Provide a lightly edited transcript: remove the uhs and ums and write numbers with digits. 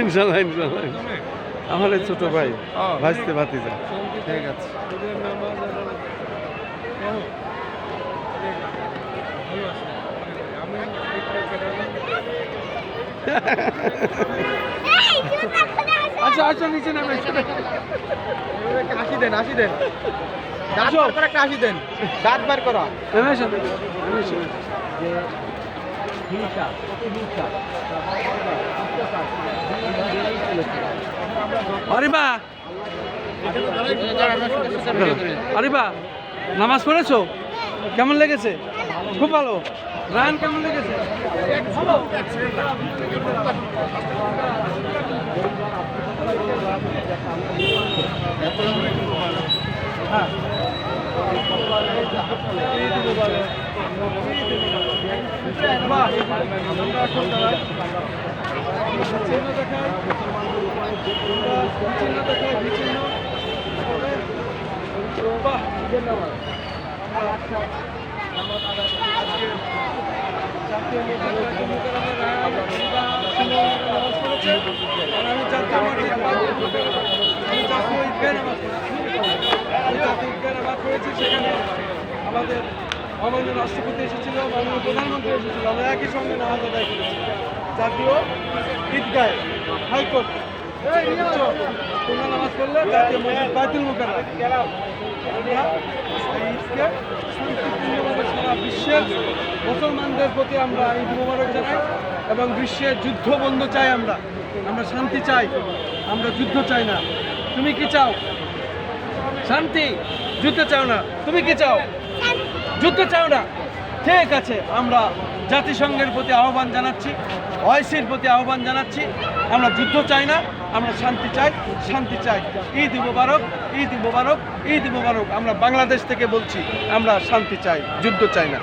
ইনশাল্লাহ ইনশাল্লাহ। আমার এই ছোট ভাই ভাজতে ভাতিজা। ঠিক আছে। আচ্ছা আচ্ছা নিচে নামে হাসি দেন, হাসি দেন, দাঁত বার করে একটা হাসি দেন, দাঁত বার করা। আরিবা আরিবা নামাজ পড়েছো? কেমন লেগেছে? খুব ভালো। রান কেমন লেগেছে? হ্যাঁ সেখানে আমাদের মাননীয় রাষ্ট্রপতি এসেছিল, মাননীয় প্রধানমন্ত্রী এসেছিল, আমরা একই সঙ্গে নামাজ আদায় করেছি জাতীয় ঈদগাহে হাইকোর্ট। তোমরা নামাজ পড়লে জাতীয় মসজিদ বাইতুল মুকাররম। আমরা এই ঈদকে শান্তিপূর্ণভাবে সারা বিশ্বের মুসলমানদের প্রতি আমরা ঈদ মোবারক জানাই এবং বিশ্বের যুদ্ধ বন্ধ চাই। আমরা শান্তি চাই, আমরা যুদ্ধ চাই না। তুমি কি চাও? শান্তি। যুদ্ধ চাও না? তুমি কি চাও? যুদ্ধ চাও না? ঠিক আছে, আমরা জাতিসংঘের প্রতি আহ্বান জানাচ্ছি, ওআইসির প্রতি আহ্বান জানাচ্ছি। আমরা যুদ্ধ চাই না, আমরা শান্তি চাই, শান্তি চাই। ঈদ মুবারক, ঈদ মুবারক, ঈদ মুবারক। আমরা বাংলাদেশ থেকে বলছি, আমরা শান্তি চাই, যুদ্ধ চাই না।